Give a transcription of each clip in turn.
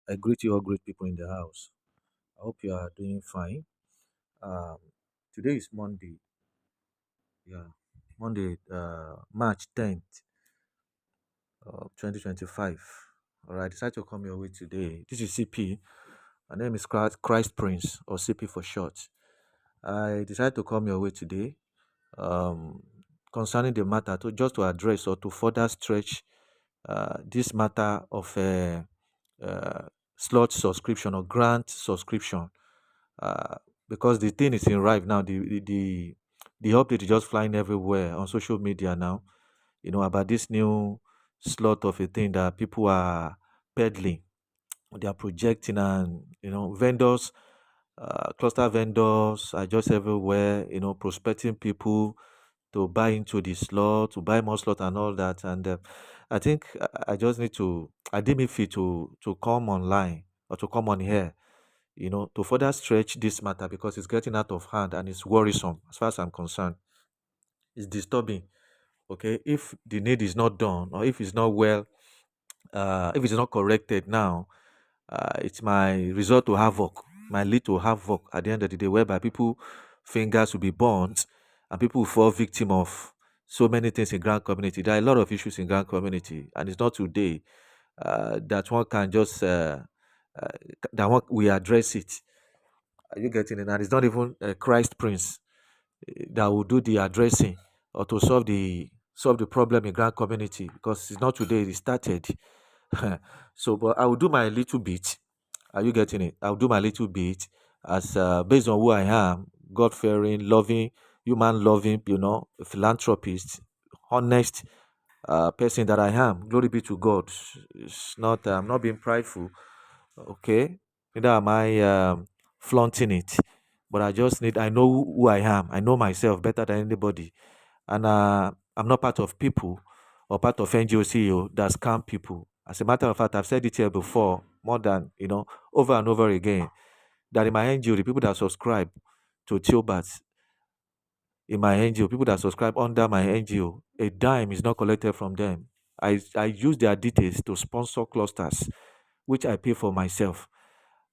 I greet you all great people in the house. I hope you are doing fine. Um, Today is Monday. Yeah, Monday, March 10th, 2025. All right, I decided to come your way today. This is CP. My name is Christ Prince, or CP for short. I decided to come your way today um, concerning the matter to just to address or to further stretch this matter of uh, slot subscription or grant subscription uh, because the thing is in rife now. The update is just flying everywhere on social media now. About this new slot of a thing that people are peddling, they are projecting, and vendors, cluster vendors are just everywhere. Prospecting people to buy into the slot, to buy more slot and all that. And I think I just need to, I deem it fit to come online or to come on here, to further stretch this matter because it's getting out of hand and it's worrisome as far as I'm concerned. It's disturbing. Okay, if the need is not done or if it's not well, if it's not corrected now, it might result to havoc, might lead to havoc at the end of the day, whereby people fingers will be burnt and people will fall victim of so many things in grand community. There are a lot of issues in grand community, and it's not today that one can just uh, that one we address it. Are you getting it? And it's not even Christ Prince that will do the addressing or to solve the problem in grand community because it's not today it started. So, but I will do my little bit. Are you getting it? I'll do my little bit as based on who I am, God fearing, loving, human loving, philanthropist, honest person that I am. Glory be to God. It's not. I'm not being prideful. Okay, neither am I flaunting it, but I just need. I know who I am. I know myself better than anybody, and I'm not part of people or part of NGO CEO that scam people. As a matter of fact, I've said it here before, more than over and over again, that in my NGO, the people that subscribe to Tilbert in my NGO, people that subscribe under my NGO, a dime is not collected from them. I use their details to sponsor clusters, which I pay for myself.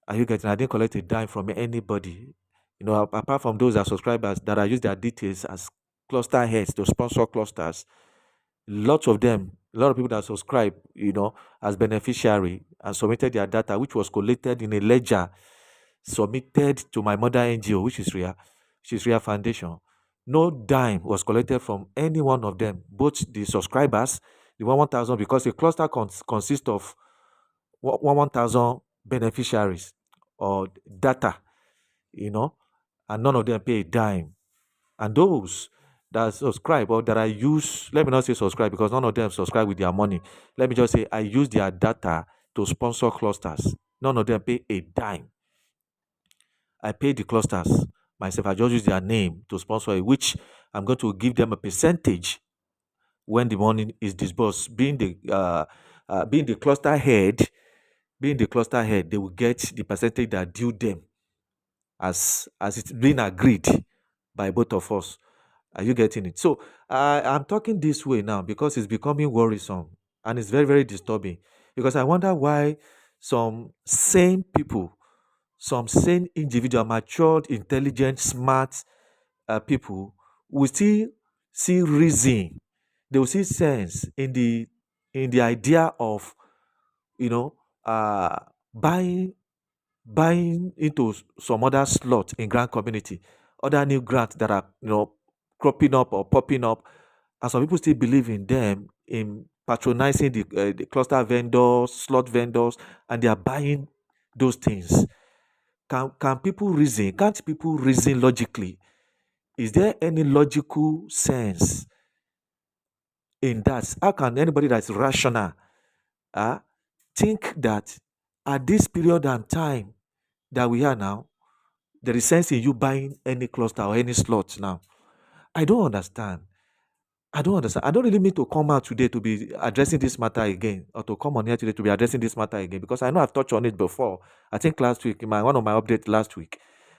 Are you getting? I didn't collect a dime from anybody. Apart from those that subscribers that I use their details as cluster heads to sponsor clusters, lots of them, a lot of people that subscribe, as beneficiary and submitted their data, which was collected in a ledger, submitted to my mother NGO, which is Ria Foundation. No dime was collected from any one of them, both the subscribers, the 1,000, because a cluster consists of 1,000 beneficiaries or data, you know, and none of them pay a dime. And those that subscribe or that I use, let me not say subscribe because none of them subscribe with their money. Let me just say I use their data to sponsor clusters. None of them pay a dime. I pay the clusters myself. I just use their name to sponsor it, which I'm going to give them a percentage when the money is disbursed. Being the cluster head, they will get the percentage that due them as it's been agreed by both of us. Are you getting it? So I'm talking this way now because it's becoming worrisome and it's very, very disturbing. Because I wonder why some sane people, some sane individual, matured, intelligent, smart people will still see reason. They will see sense in the idea of you know uh buying buying into some other slot in grant community, other new grants that are cropping up or popping up, and some people still believe in them, in patronizing the cluster vendors, slot vendors, and they are buying those things. Can people reason? Can't people reason logically? Is there any logical sense in that? How can anybody that's rational uh, think that at this period and time that we are now, there is sense in you buying any cluster or any slot now? I don't understand. I don't understand. I don't really mean to come out today to be addressing this matter again, or to come on here today to be addressing this matter again, because I know I've touched on it before. I think last week, in one of my updates last week.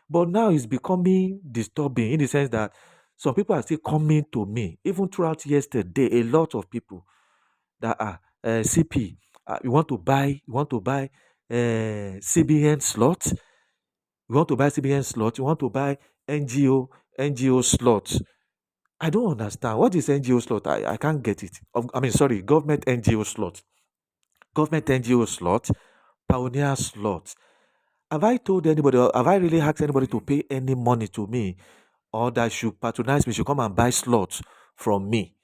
But now it's becoming disturbing in the sense that some people are still coming to me, even throughout yesterday, a lot of people that are CP. You want to buy, CBN slot. You want to buy CBN slot. You want to buy NGO slot. I don't understand. What is NGO slot? I can't get it. I mean, sorry, government NGO slot. Government NGO slot, pioneer slot. Have I told anybody, or have I really asked anybody to pay any money to me, or that should patronize me, should come and buy slots from me?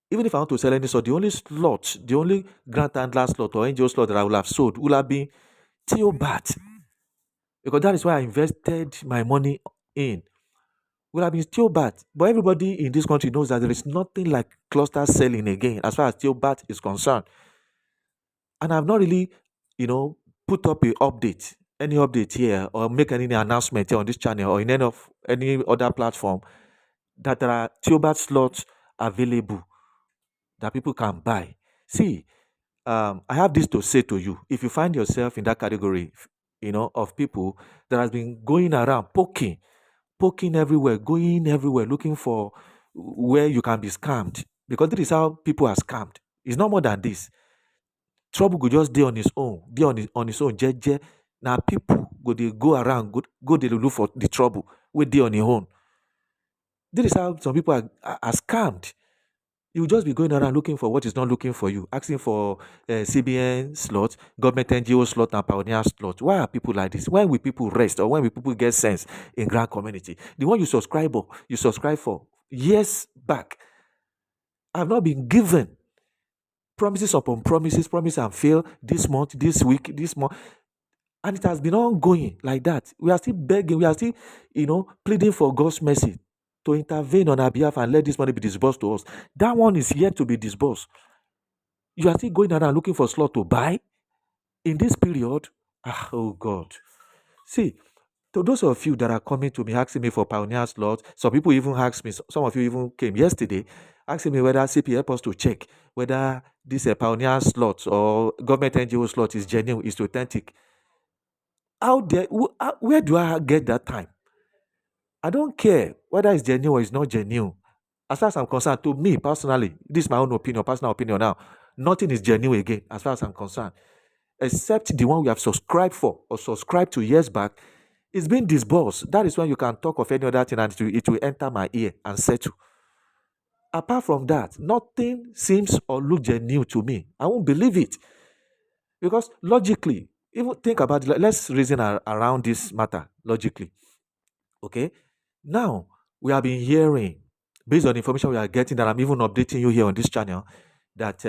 Even if I want to sell any slot, the only slot, the only grant handler slot or NGO slot that I will have sold will have been Theobat. Because that is why I invested my money in. Would have been Theobat. But everybody in this country knows that there is nothing like cluster selling again as far as Theobat is concerned. And I've not really, put up any update here, or make any announcement here on this channel or in any other platform that there are Theobat slots available that people can buy. See, I have this to say to you. If you find yourself in that category, of people that has been going around poking everywhere, going everywhere, looking for where you can be scammed, because this is how people are scammed. It's not more than this. Trouble go just dey on its own, dey on its own jeje. Na people go around, go dey look for the trouble wey dey on im own. This is how some people are scammed. You will just be going around looking for what is not looking for you, asking for CBN slot, government NGO slot, and pioneer slot. Why are people like this? When will people rest, or when will people get sense in grand community? The one you subscribe for years back, have not been given promises upon promises, promise and fail this month, this week, this month. And it has been ongoing like that. We are still begging, we are still, pleading for God's mercy to intervene on our behalf and let this money be disbursed to us. That one is yet to be disbursed. You are still going around looking for slot to buy in this period. Oh God. See, to those of you that are coming to me asking me for pioneer slot, some people even asked me, some of you even came yesterday asking me whether CP help us to check whether this pioneer slot or government NGO slot is genuine, is authentic. Where do I get that time? I don't care whether it's genuine or it's not genuine. As far as I'm concerned, to me personally, this is my own opinion, personal opinion now. Nothing is genuine again, as far as I'm concerned, except the one we have subscribed for or subscribed to years back. It's been disbursed. That is when you can talk of any other thing and it will enter my ear and settle. Apart from that, nothing seems or look genuine to me. I won't believe it. Because logically, even think about it, let's reason around this matter logically. Okay? Now, we have been hearing, based on information we are getting, that I'm even updating you here on this channel, that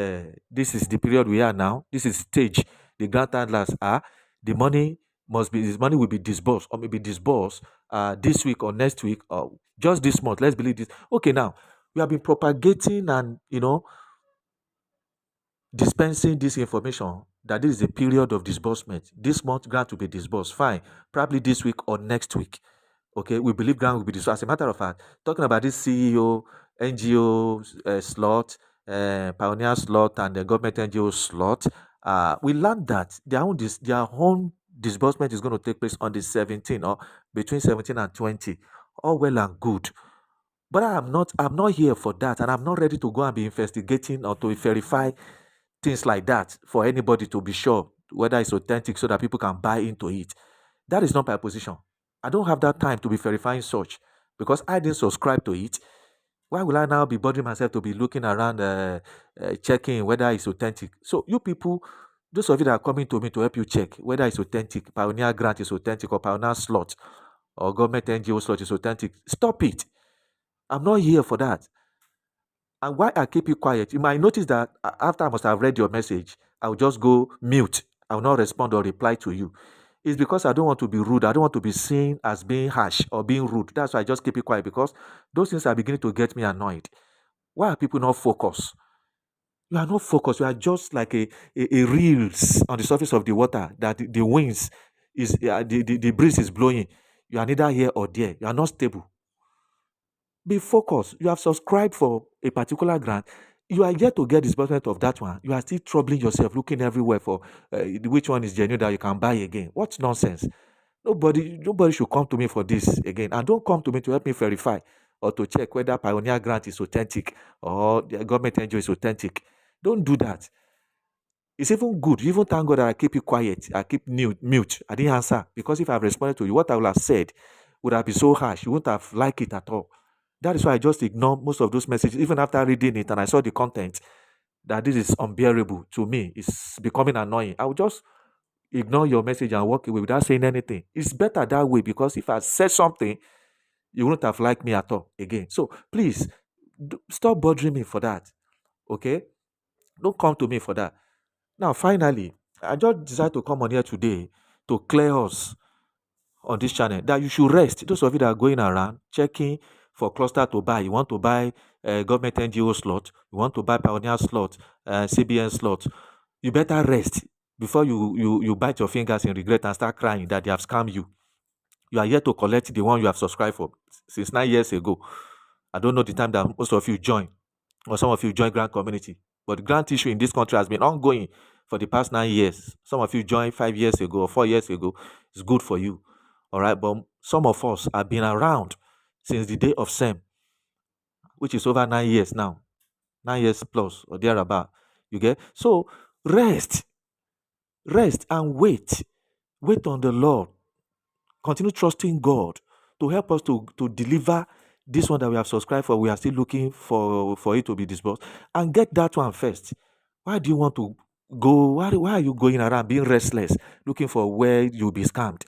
this is the period we are now. This is stage the grant handlers are. This money will be disbursed, or maybe disbursed this week or next week, or just this month. Let's believe this. Okay, now we have been propagating and dispensing this information that this is a period of disbursement. This month grant will be disbursed. Fine, probably this week or next week. Okay, we believe grant will be disbursed. As a matter of fact, talking about this CEO, NGO slot, pioneer slot, and the government NGO slot, we learned that their own disbursement is going to take place on the 17th, or between 17 and 20. All well and good. But I'm not here for that, and I'm not ready to go and be investigating or to verify things like that for anybody to be sure whether it's authentic so that people can buy into it. That is not my position. I don't have that time to be verifying such, because I didn't subscribe to it. Why will I now be bothering myself to be looking around, checking whether it's authentic? So you people, those of you that are coming to me to help you check whether it's authentic, pioneer grant is authentic, or pioneer slot or government NGO slot is authentic, stop it. I'm not here for that. And why I keep you quiet, you might notice that after I must have read your message, I'll just go mute. I will not respond or reply to you. It's because I don't want to be rude. I don't want to be seen as being harsh or being rude. That's why I just keep it quiet, because those things are beginning to get me annoyed. Why are people not focused? You are not focused. You are just like a reels on the surface of the water that the winds the breeze is blowing. You are neither here or there. You are not stable. Be focused. You have subscribed for a particular grant. You are yet to get disbursement of that one. You are still troubling yourself, looking everywhere for which one is genuine that you can buy again. What's nonsense? Nobody should come to me for this again. And don't come to me to help me verify or to check whether Pioneer Grant is authentic or the government NGO is authentic. Don't do that. It's even good. You even thank God that I keep you quiet. I keep mute. I didn't answer. Because if I've responded to you, what I would have said would have been so harsh. You wouldn't have liked it at all. That is why I just ignore most of those messages, even after reading it and I saw the content that this is unbearable to me. It's becoming annoying. I will just ignore your message and walk away without saying anything. It's better that way because if I said something, you wouldn't have liked me at all again. So please stop bothering me for that. Okay? Don't come to me for that. Now, finally, I just decided to come on here today to clear us on this channel that you should rest. Those of you that are going around checking for cluster to buy, you want to buy government NGO slot, you want to buy Pioneer slot, CBN slot, you better rest before you bite your fingers in regret and start crying that they have scammed you. You are yet to collect the one you have subscribed for since 9 years ago. I don't know the time that most of you joined or some of you joined grant community, but the grant issue in this country has been ongoing for the past 9 years. Some of you joined 5 years ago or 4 years ago. It's good for you. All right. But some of us have been around since the day of SEM, which is over 9 years now, 9 years plus or thereabout. You get? So rest, rest and wait. Wait on the Lord. Continue trusting God to help us to deliver this one that we have subscribed for. We are still looking for it to be disbursed and get that one first. Why do you want to go? Why are you going around being restless, looking for where you'll be scammed?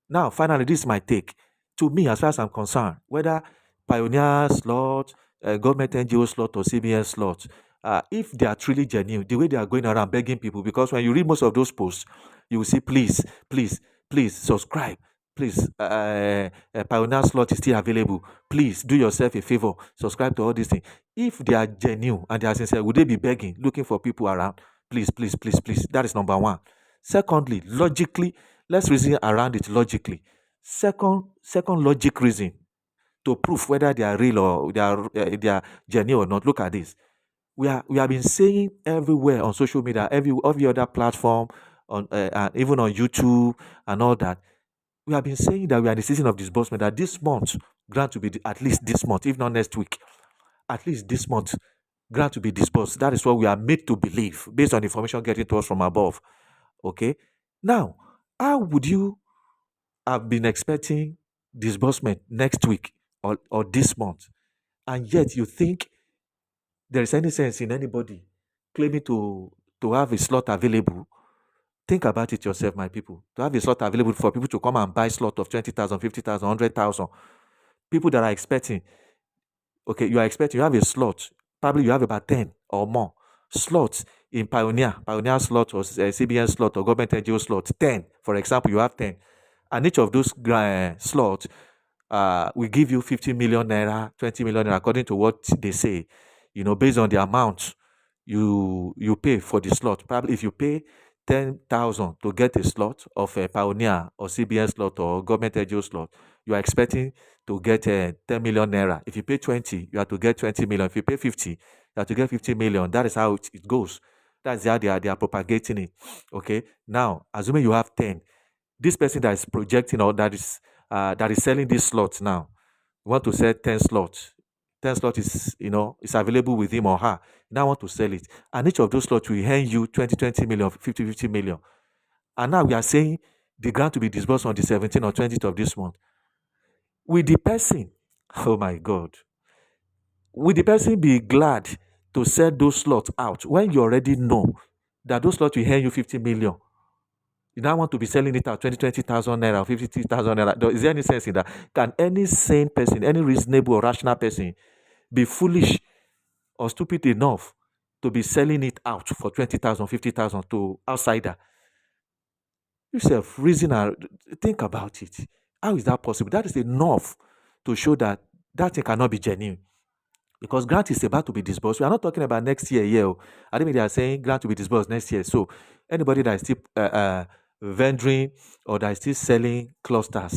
Now, finally, this is my take. To me, as far as I'm concerned, whether Pioneer slot, government NGO slot, or CBN slot, if they are truly genuine, the way they are going around begging people, because when you read most of those posts, you will see, please, please, please subscribe. Please, Pioneer slot is still available. Please do yourself a favor, subscribe to all these things. If they are genuine and they are sincere, would they be begging, looking for people around? Please, please, please, please. That is number one. Secondly, logically, let's reason around it logically. Second logic reason to prove whether they are real or they are genuine or not. Look at this. We have been saying everywhere on social media, every other platform, on and even on YouTube and all that. We have been saying that we are in the season of disbursement. That this month grant to be at least this month, if not next week, at least this month grant to be disbursed. That is what we are made to believe based on information getting to us from above. Okay. Now, how would you have been expecting disbursement next week or this month, and yet you think there is any sense in anybody claiming to have a slot available? Think about it yourself, my people. To have a slot available for people to come and buy slot of 20,000, 50,000, 100,000. People that are expecting, okay, you are expecting, you have a slot, probably you have about 10 or more slots in Pioneer slot or CBN slot or government NGO slot, 10, for example, you have 10. And each of those slots will give you 50 million naira, 20 million naira, according to what they say, based on the amount you pay for the slot. Probably if you pay 10,000 to get a slot of a Pioneer or CBN slot or government NGO slot, you are expecting to get 10 million naira. If you pay 20, you have to get 20 million. If you pay 50, you have to get 50 million. That is how it goes. That's how they are propagating it. Okay. Now, assuming you have 10, this person that is projecting or that is selling this slot now, you want to sell 10 slots. 10 slots is available with him or her. Now want to sell it. And each of those slots will earn you 20 million, 50 million. And now we are saying the grant to be disbursed on the 17th or 20th of this month. Will the person, oh my God, will the person be glad to sell those slots out when you already know that those slots will earn you 50 million? You now want to be selling it at 20,000 naira or 50,000 naira. Is there any sense in that? Can any sane person, any reasonable or rational person be foolish or stupid enough to be selling it out for 20,000, 50,000 to outsider? Yourself, reason and think about it. How is that possible? That is enough to show that that thing cannot be genuine. Because grant is about to be disbursed. We are not talking about next year. I think they are saying grant to be disbursed next year. So anybody that is still vendoring or that is still selling cluster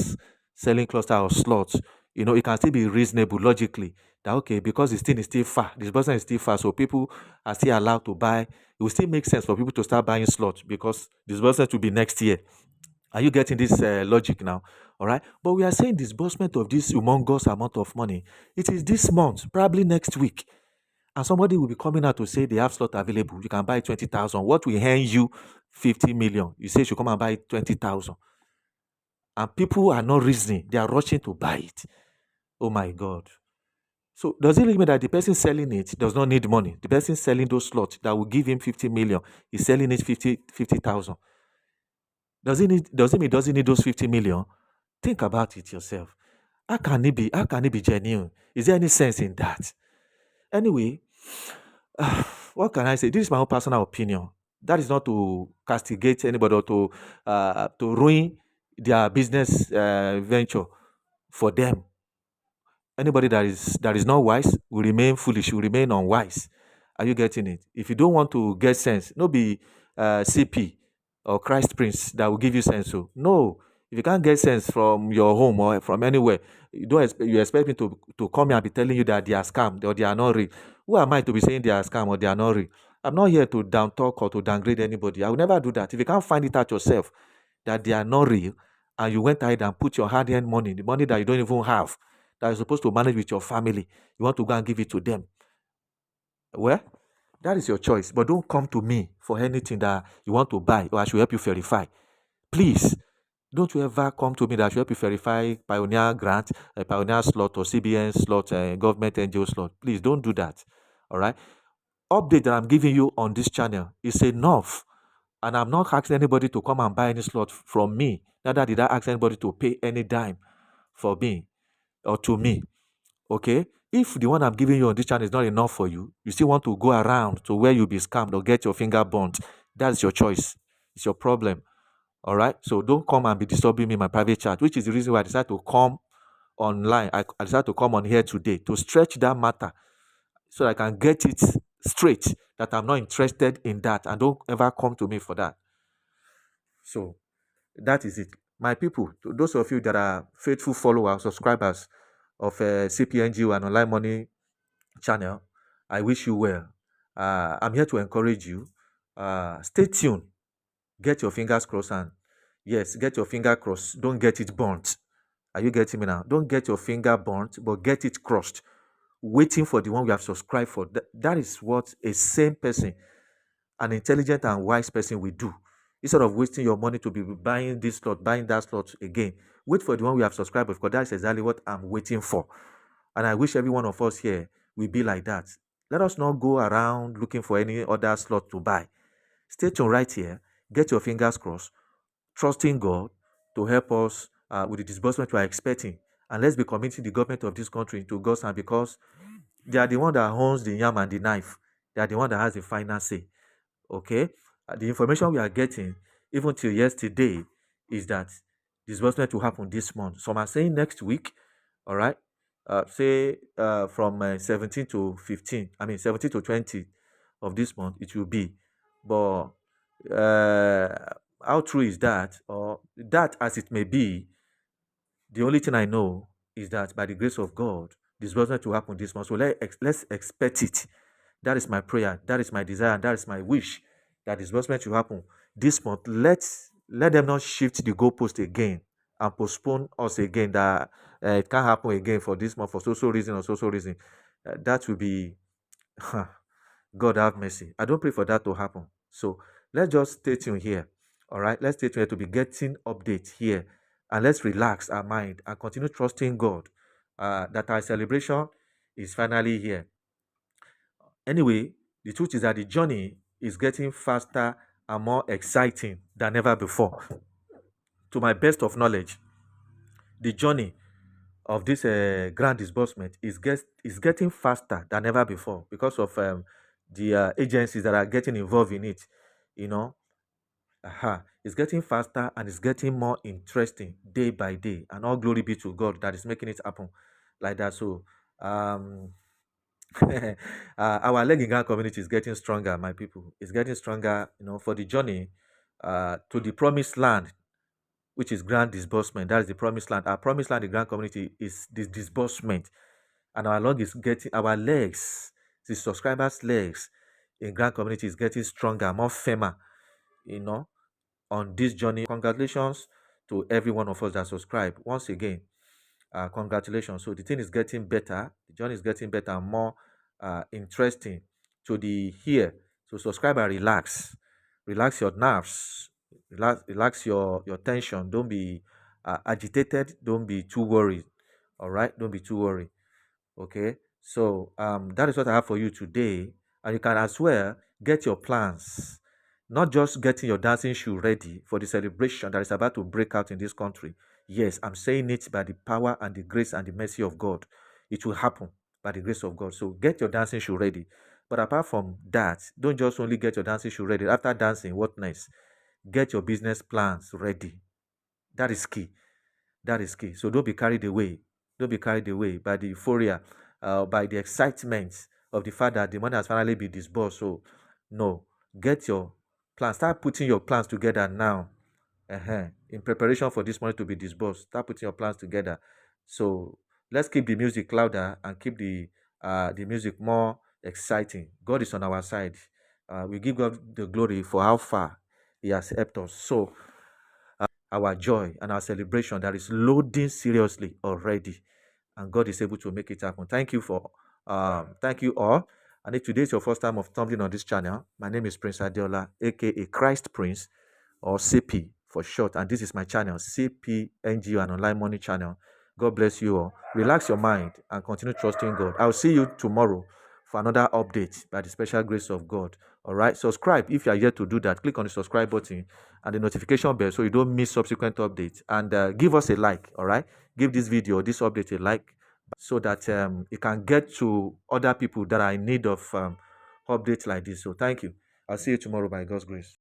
or slots, it can still be reasonable logically that okay, because this thing is still far, disbursement is still far, so people are still allowed to buy. It will still make sense for people to start buying slots because disbursement will be next year. Are you getting this logic now? All right. But we are saying disbursement of this humongous amount of money. It is this month, probably next week. And somebody will be coming out to say they have slot available. You can buy 20,000. What will earn you 50 million? You say you should come and buy 20,000. And people are not reasoning. They are rushing to buy it. Oh my God. So does it really mean that the person selling it does not need money? The person selling those slots that will give him 50 million is selling it 50,000. Does it mean doesn't need those 50 million? Think about it yourself. How can it be genuine? Is there any sense in that? Anyway, what can I say? This is my own personal opinion. That is not to castigate anybody or to ruin their business venture for them. Anybody that is not wise will remain foolish, will remain unwise. Are you getting it? If you don't want to get sense, no be CP or Christ Prince that will give you sense. So no, if you can't get sense from your home or from anywhere, you expect me to come here and be telling you that they are scam or they are not real. Who am I to be saying they are scam or they are not real? I'm not here to down talk or to downgrade anybody. I will never do that. If you can't find it out yourself that they are not real, and you went ahead and put your hard-earned money, the money that you don't even have, that you're supposed to manage with your family, you want to go and give it to them. Well, that is your choice. But don't come to me for anything that you want to buy or I should help you verify. Please, don't you ever come to me that I should help you verify Pioneer Grant, Pioneer slot or CBN slot, government NGO slot. Please don't do that. All right. Update that I'm giving you on this channel is enough. And I'm not asking anybody to come and buy any slot from me. Neither did I ask anybody to pay any dime for me or to me. Okay? If the one I'm giving you on this channel is not enough for you, you still want to go around to where you'll be scammed or get your finger burnt, that's your choice. It's your problem. All right? So don't come and be disturbing me in my private chat, which is the reason why I decided to come online. I decided to come on here today to stretch that matter so I can get it straight that I'm not interested in that, and don't ever come to me for that. So that is it. My people, to those of you that are faithful followers, subscribers of CPNGO and Online Money channel, I wish you well. I'm here to encourage you. Stay tuned. Get your fingers crossed, and yes, get your finger crossed. Don't get it burnt. Are you getting me now? Don't get your finger burnt, but get it crossed. Waiting for the one we have subscribed for. That is what a sane person, an intelligent and wise person will do. Instead of wasting your money to be buying this slot, buying that slot again, wait for the one we have subscribed for, because that's exactly what I'm waiting for. And I wish every one of us here will be like that. Let us not go around looking for any other slot to buy. Stay tuned right here. Get your fingers crossed, trusting God to help us with the disbursement we are expecting. And let's be committing the government of this country into God's hand, because they are the one that owns the yam and the knife. They are the one that has the final say. Okay? The information we are getting, even till yesterday, is that disbursement will happen this month. Some are saying next week, all right? Say from 17 to 15, 17 to 20 of this month, it will be. But how true is that? Or that as it may be, the only thing I know is that by the grace of God, disbursement will happen this month. So let's expect it. That is my prayer. That is my desire. And that is my wish, that disbursement will happen this month. Let them not shift the goalpost again and postpone us again, that it can't happen again for this month for so reason or so reason. That will be God have mercy. I don't pray for that to happen. So let's just stay tuned here. All right. Let's stay tuned here to be getting updates here. And let's relax our mind and continue trusting God that our celebration is finally here. Anyway, the truth is that the journey is getting faster and more exciting than ever before. To my best of knowledge, the journey of this grand disbursement is getting faster than ever before, because of the agencies that are getting involved in it. You know, it's getting faster and it's getting more interesting day by day. And all glory be to God that is making it happen like that. So, our leg in Ghana community is getting stronger, my people. It's getting stronger, for the journey to the promised land, which is grand disbursement. That is the promised land. Our promised land in grand community is this disbursement. And our legs, the subscribers' legs in grand community is getting stronger, more firmer, you know, on this journey. Congratulations to every one of us that subscribe. Once again, congratulations. So the thing is getting better. The journey is getting better and more interesting to the ear. So subscribe and relax. Relax your nerves. Relax your tension. Don't be agitated. Don't be too worried. All right. Don't be too worried. Okay. So that is what I have for you today. And you can as well get your plans, not just getting your dancing shoe ready for the celebration that is about to break out in this country. Yes, I'm saying it by the power and the grace and the mercy of God. It will happen by the grace of God. So get your dancing shoe ready. But apart from that, don't just only get your dancing shoe ready. After dancing, what next? Get your business plans ready. That is key. That is key. So don't be carried away. Don't be carried away by the euphoria, by the excitement of the fact that the money has finally been disbursed. So no, get your plans. Start putting your plans together now. In preparation for this money to be disbursed. Start putting your plans together. So let's keep the music louder and keep the music more exciting. God is on our side. We give God the glory for how far He has helped us. So our joy and our celebration that is loading seriously already, and God is able to make it happen. Thank you all. And if today is your first time of stumbling on this channel, my name is Prince Adeola, aka Christ Prince, or CP for short, and this is my channel, CP NGO, an online money channel. God bless you all. Relax your mind and continue trusting God. I'll see you tomorrow for another update by the special grace of God. All right, subscribe if you are yet to do that. Click on the subscribe button and the notification bell so you don't miss subsequent updates. And give us a like. All right, give this video, this update a like, so that it can get to other people that are in need of updates like this. So thank you. I'll see you tomorrow by God's grace.